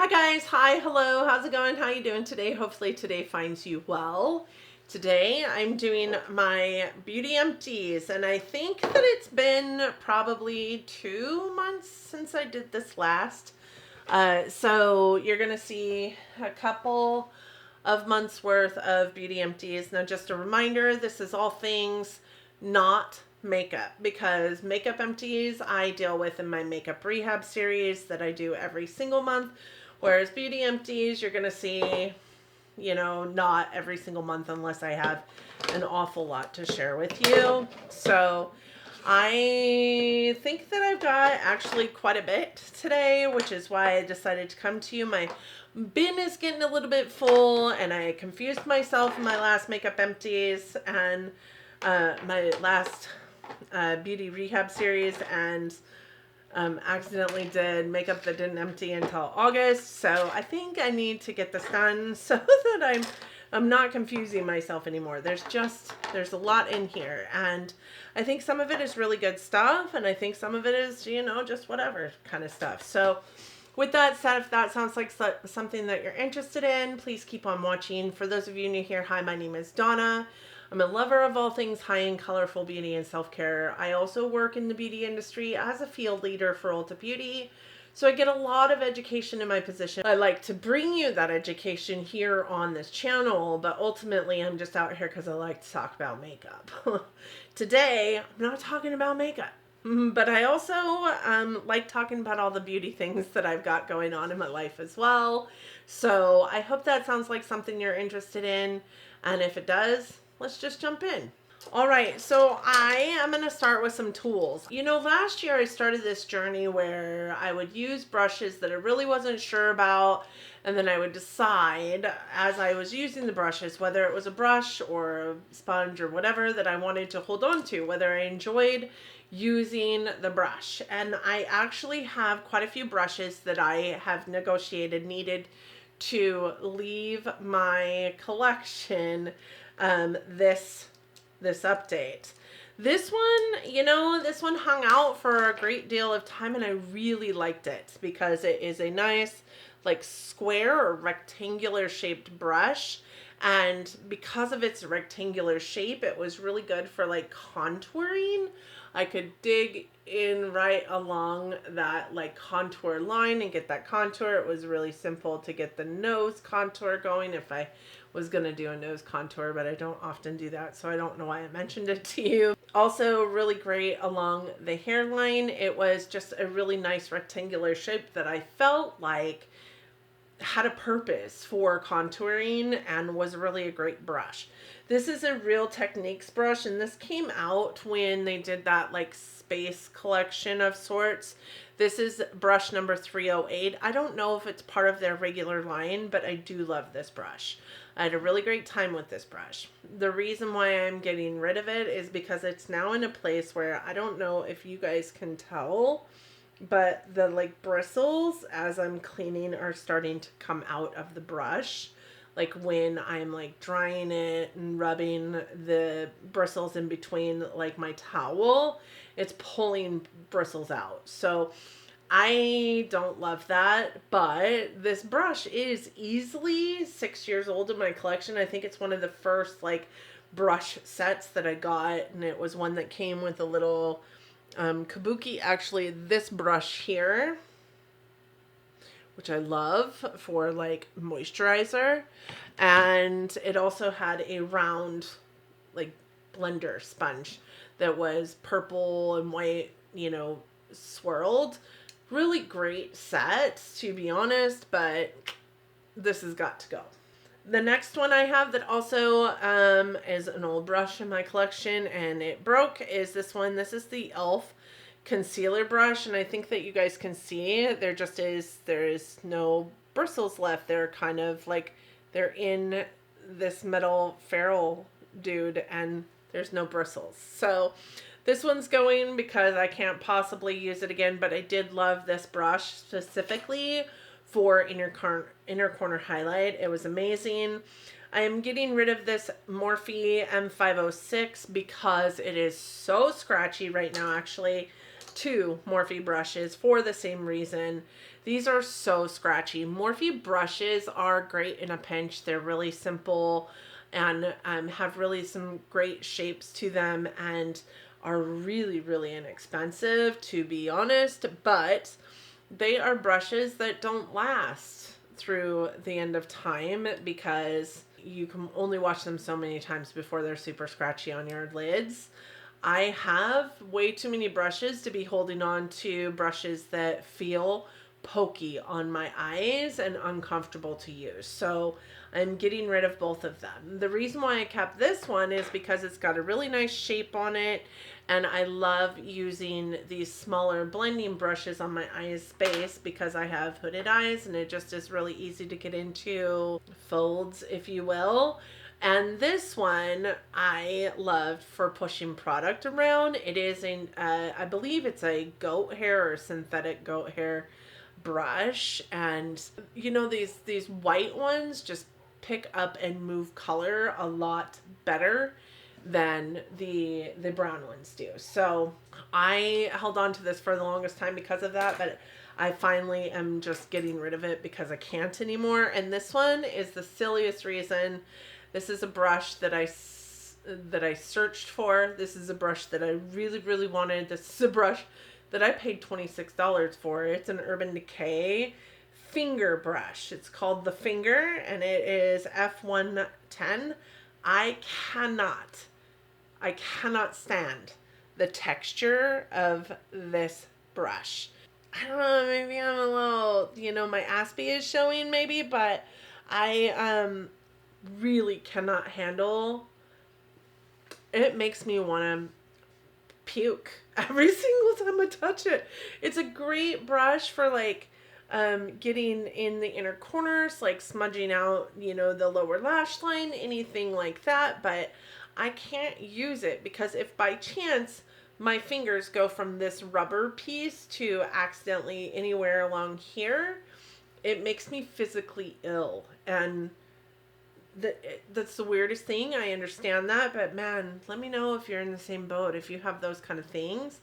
guys, hi, hello, how's it going? How you doing today? Hopefully today finds you well. Today I'm doing my beauty empties, and I think that it's been probably 2 months since I did this last. So you're gonna see a couple of months worth of beauty empties. Now just a reminder, this is all things not makeup, because makeup empties I deal with in my makeup rehab series that I do every single month, whereas beauty empties you're gonna see, you know, not every single month unless I have an awful lot to share with you. So I think that I've got actually quite a bit today, which is why I decided to come to you. My bin is getting a little bit full, and I confused myself in my last makeup empties and my last beauty rehab series, and accidentally did makeup that didn't empty until August. So I think I need to get this done so that I'm not confusing myself anymore. There's a lot in here, and I think some of it is really good stuff, and I think some of it is, you know, just whatever kind of stuff. So with that said, if that sounds like something that you're interested in, please keep on watching. For those of you new here, hi, my name is Donna. I'm a lover of all things high-end, colorful beauty and self-care. I also work in the beauty industry as a field leader for Ulta Beauty, so I get a lot of education in my position. I like to bring you that education here on this channel, but ultimately I'm just out here because I like to talk about makeup. Today, I'm not talking about makeup, but I also like talking about all the beauty things that I've got going on in my life as well. So I hope that sounds like something you're interested in, and if it does, let's just jump in. All right, so I am going to start with some tools. You know, last year I started this journey where I would use brushes that I really wasn't sure about, and then I would decide as I was using the brushes, whether it was a brush or a sponge or whatever, that I wanted to hold on to, whether I enjoyed using the brush. And I actually have quite a few brushes that I have needed to leave my collection this update. This one, you know, this one hung out for a great deal of time, and I really liked it because it is a nice like square or rectangular shaped brush, and because of its rectangular shape, it was really good for like contouring. I could dig in right along that like contour line and get that contour. It was really simple to get the nose contour going if I was going to do a nose contour, but I don't often do that, so I don't know why I mentioned it to you. Also really great along the hairline. It was just a really nice rectangular shape that I felt like had a purpose for contouring and was really a great brush. This is a Real Techniques brush, and this came out when they did that like space collection of sorts. This is brush number 308. I don't know if it's part of their regular line, but I do love this brush. I had a really great time with this brush. The reason why I'm getting rid of it is because it's now in a place where I don't know if you guys can tell, but the like bristles as I'm cleaning are starting to come out of the brush. Like when I'm like drying it and rubbing the bristles in between like my towel, it's pulling bristles out. So I don't love that, but this brush is easily 6 years old in my collection. I think it's one of the first like brush sets that I got, and it was one that came with a little kabuki. Actually, this brush here, which I love for like moisturizer, and it also had a round like blender sponge that was purple and white, you know, swirled. Really great set, to be honest, but this has got to go. The next one I have that also is an old brush in my collection, and it broke, is this one. This is the e.l.f. concealer brush, and I think that you guys can see there is no bristles left. They're kind of like, they're in this metal ferrule dude, and there's no bristles. So this one's going because I can't possibly use it again, but I did love this brush specifically for inner corner highlight. It was amazing. I am getting rid of this Morphe M506 because it is so scratchy right now. Actually, two Morphe brushes for the same reason. These are so scratchy. Morphe brushes are great in a pinch. They're really simple and have really some great shapes to them and are really, really inexpensive, to be honest, but they are brushes that don't last through the end of time because you can only wash them so many times before they're super scratchy on your lids. I have way too many brushes to be holding on to brushes that feel pokey on my eyes and uncomfortable to use. So I'm getting rid of both of them. The reason why I kept this one is because it's got a really nice shape on it, and I love using these smaller blending brushes on my eye space because I have hooded eyes and it just is really easy to get into folds, if you will. And this one I loved for pushing product around. It is I believe it's a goat hair or synthetic goat hair brush, and you know, these white ones just pick up and move color a lot better than the brown ones do. So I held on to this for the longest time because of that, but I finally am just getting rid of it because I can't anymore. And this one is the silliest reason. This is a brush that I searched for. This is a brush that I really, really wanted. This is a brush that I paid $26 for. It's an Urban Decay finger brush. It's called the Finger, and it is F110. I cannot stand the texture of this brush. I don't know, maybe I'm a little, you know, my Aspie is showing maybe, but I really cannot handle. It makes me want to puke every single time I touch it. It's a great brush for like getting in the inner corners, like smudging out, you know, the lower lash line, anything like that, but I can't use it because if by chance my fingers go from this rubber piece to accidentally anywhere along here, it makes me physically ill. And that's the weirdest thing. I understand that, but man, let me know if you're in the same boat, if you have those kind of things.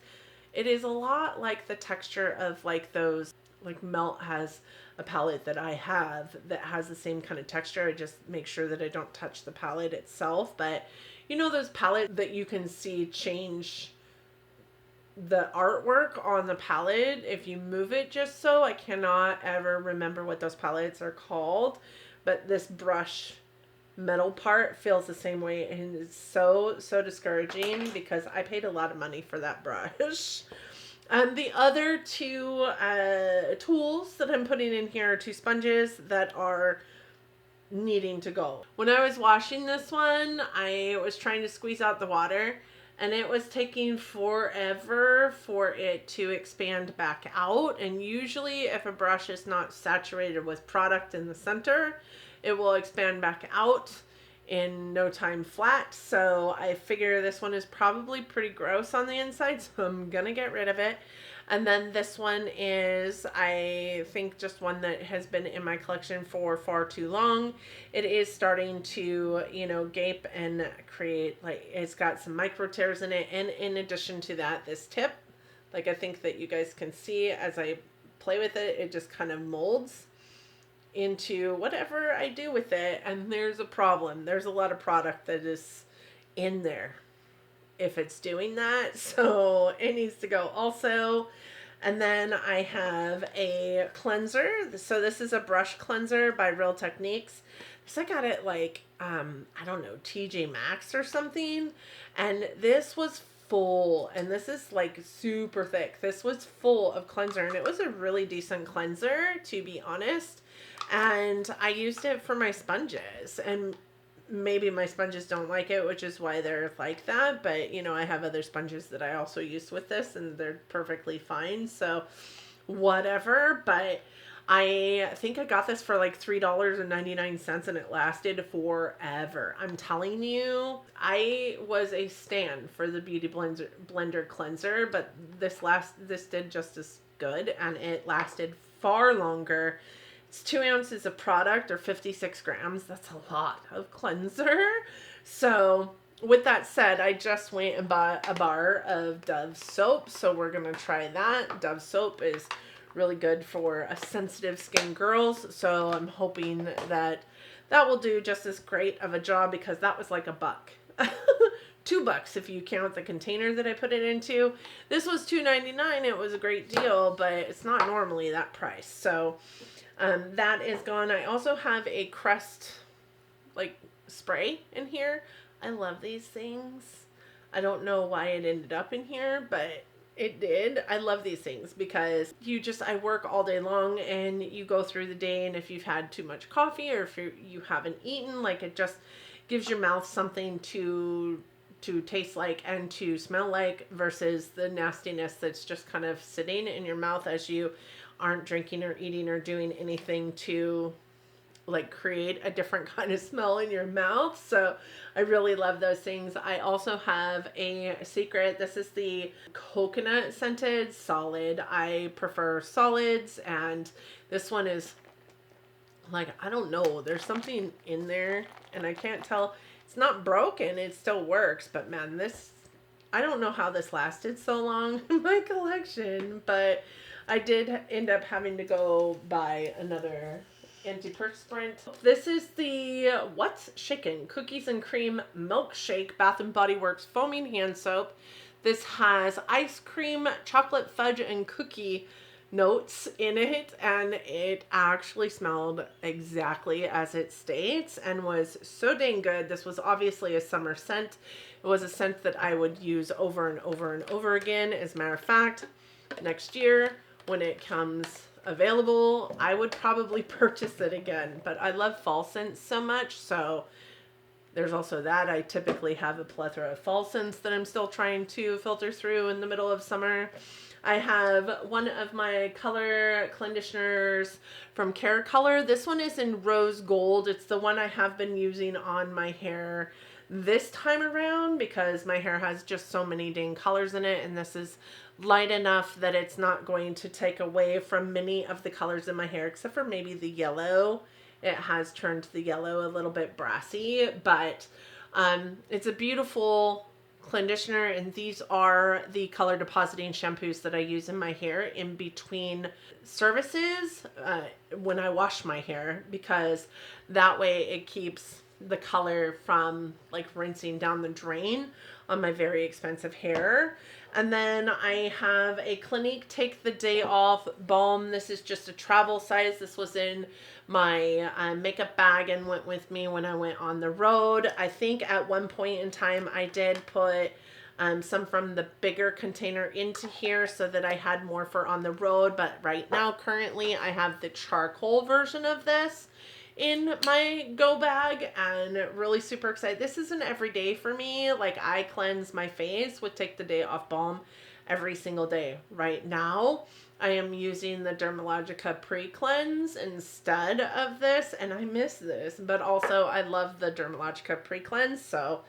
It is a lot like the texture of like those, like Melt has a palette that I have that has the same kind of texture. I just make sure that I don't touch the palette itself, but you know those palettes that you can see change the artwork on the palette if you move it just so. I cannot ever remember what those palettes are called, but this brush metal part feels the same way, and it's so discouraging because I paid a lot of money for that brush. The other two tools that I'm putting in here are two sponges that are needing to go. When I was washing this one, I was trying to squeeze out the water, and it was taking forever for it to expand back out. And usually if a brush is not saturated with product in the center, it will expand back out in no time flat. So I figure this one is probably pretty gross on the inside, so I'm gonna get rid of it. And then this one is, I think, just one that has been in my collection for far too long. It is starting to, you know, gape and create, like, it's got some micro tears in it. And in addition to that, this tip, like I think that you guys can see as I play with it, it just kind of molds into whatever I do with it. And there's a problem. There's a lot of product that is in there if it's doing that, so it needs to go also. And then I have a cleanser. So this is a brush cleanser by Real Techniques. So I got it like I don't know, TJ Maxx or something, and this was full, and this is like super thick. This was full of cleanser, and it was a really decent cleanser, to be honest. And I used it for my sponges, and maybe my sponges don't like it, which is why they're like that. But, you know, I have other sponges that I also use with this, and they're perfectly fine. So, whatever. But I think I got this for like $3.99, and it lasted forever. I'm telling you, I was a stan for the Beauty Blender cleanser, but this did just as good, and it lasted far longer. It's 2 ounces of product, or 56 grams. That's a lot of cleanser. So with that said, I just went and bought a bar of Dove soap, so we're going to try that. Dove soap is really good for a sensitive skin girls, so I'm hoping that that will do just as great of a job, because that was like $1. $2 if you count the container that I put it into. This was $2.99. It was a great deal, but it's not normally that price. So that is gone. I also have a Crest like spray in here. I love these things. I don't know why it ended up in here, but it did. I love these things because I work all day long and you go through the day, and if you've had too much coffee or if you haven't eaten, like, it just gives your mouth something to taste like and to smell like, versus the nastiness that's just kind of sitting in your mouth as you aren't drinking or eating or doing anything to like create a different kind of smell in your mouth. So I really love those things. I also have a secret. This is the coconut scented solid. I prefer solids, and this one is like, I don't know, there's something in there and I can't tell. It's not broken, it still works, but man, this, I don't know how this lasted so long in my collection, but I did end up having to go buy another antiperspirant. This is the What's Shaken Cookies and Cream Milkshake Bath and Body Works Foaming Hand Soap. This has ice cream, chocolate fudge, and cookie notes in it, and it actually smelled exactly as it states and was so dang good. This was obviously a summer scent. It was a scent that I would use over and over and over again. As a matter of fact, next year when it comes available, I would probably purchase it again. But I love fall scents so much, so there's also that. I typically have a plethora of fall scents that I'm still trying to filter through in the middle of summer. I have one of my color conditioners from Care Color. This one is in rose gold. It's the one I have been using on my hair this time around because my hair has just so many dang colors in it, and this is light enough that it's not going to take away from many of the colors in my hair, except for maybe the yellow. It has turned the yellow a little bit brassy, but it's a beautiful conditioner, and these are the color depositing shampoos that I use in my hair in between services when I wash my hair, because that way it keeps the color from like rinsing down the drain on my very expensive hair. And then I have a Clinique Take the Day Off balm. This is just a travel size. This was in my makeup bag and went with me when I went on the road. I think at one point in time I did put some from the bigger container into here so that I had more for on the road. But right now, currently, I have the charcoal version of this in my go bag, and really super excited. This is an everyday for me. Like, I cleanse my face with Take the Day Off balm every single day. Right now, I am using the Dermalogica pre-cleanse instead of this, and I miss this, but also I love the Dermalogica pre-cleanse, so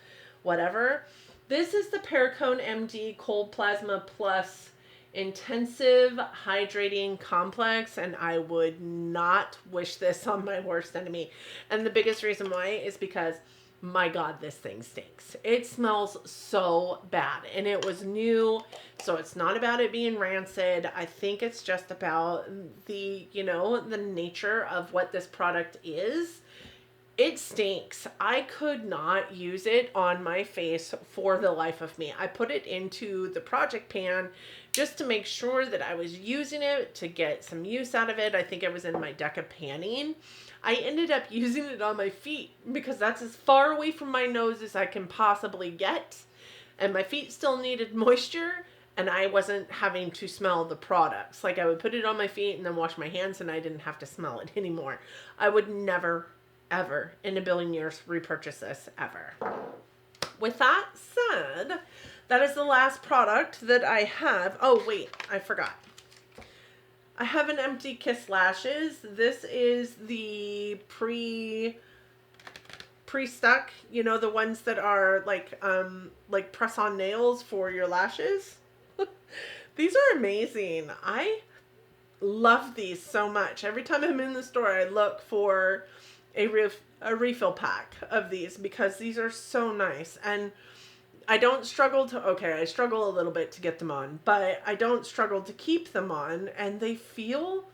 whatever. This is the Pericone MD Cold Plasma Plus Intensive Hydrating Complex, and I would not wish this on my worst enemy. And the biggest reason why is because, my God, this thing stinks. It smells so bad, and it was new, so it's not about it being rancid. I think it's just about the, the nature of what this product is. It stinks. I could not use it on my face for the life of me. I put it into the project pan just to make sure that I was using it to get some use out of it. I think it was in my deck of panning. I ended up using it on my feet because that's as far away from my nose as I can possibly get. And my feet still needed moisture, and I wasn't having to smell the products. Like, I would put it on my feet and then wash my hands, and I didn't have to smell it anymore. I would never, ever in a billion years repurchase this ever. With that said, that is the last product that I have. Oh wait, I forgot. I have an Empty Kiss lashes. This is the pre-stuck, the ones that are like press on nails for your lashes. These are amazing. I love these so much. Every time I'm in the store, I look for a refill pack of these because these are so nice. And I don't struggle to, okay, I struggle a little bit to get them on, but I don't struggle to keep them on, and they feel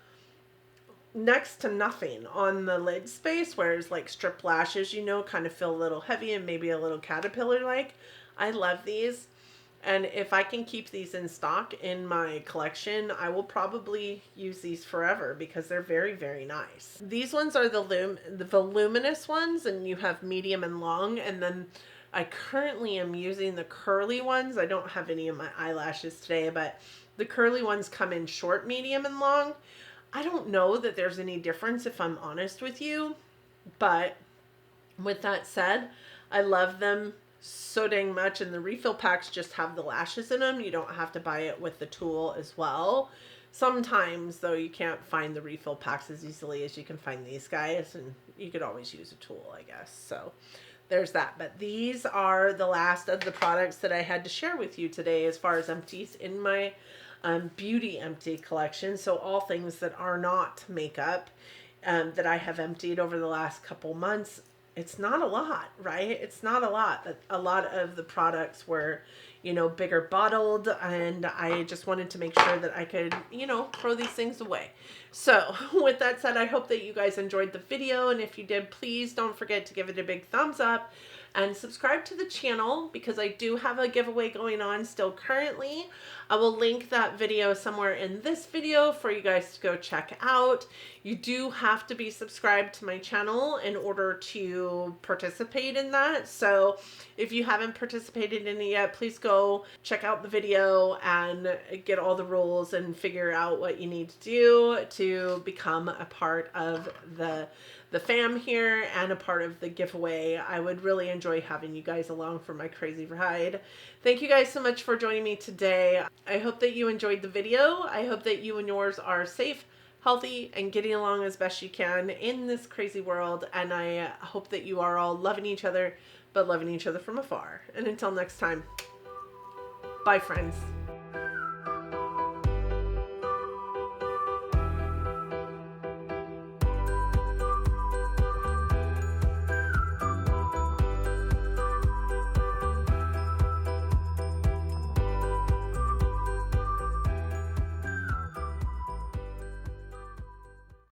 next to nothing on the lid space, whereas like strip lashes, you know, kind of feel a little heavy and maybe a little caterpillar like. I love these. And if I can keep these in stock in my collection, I will probably use these forever because they're very, very nice. These ones are the voluminous ones, and you have medium and long. And then I currently am using the curly ones. I don't have any of my eyelashes today, but the curly ones come in short, medium, and long. I don't know that there's any difference if I'm honest with you, but with that said, I love them so dang much, and the refill packs just have the lashes in them. You don't have to buy it with the tool as well. Sometimes though, you can't find the refill packs as easily as you can find these guys, and you could always use a tool, I guess. So there's that. But these are the last of the products that I had to share with you today as far as empties in my beauty empty collection. So all things that are not makeup that I have emptied over the last couple months. It's not a lot, right? It's not a lot. A lot of the products were, you know, bigger bottled, and I just wanted to make sure that I could, you know, throw these things away. So with that said, I hope that you guys enjoyed the video, and if you did, please don't forget to give it a big thumbs up and subscribe to the channel because I do have a giveaway going on still currently. I will link that video somewhere in this video for you guys to go check out. You do have to be subscribed to my channel in order to participate in that. So if you haven't participated in it yet, please go check out the video and get all the rules and figure out what you need to do to become a part of the fam here and a part of the giveaway. I would really enjoy having you guys along for my crazy ride. Thank you guys so much for joining me today. I hope that you enjoyed the video. I hope that you and yours are safe, healthy, and getting along as best you can in this crazy world. And I hope that you are all loving each other, but loving each other from afar. And until next time, bye friends.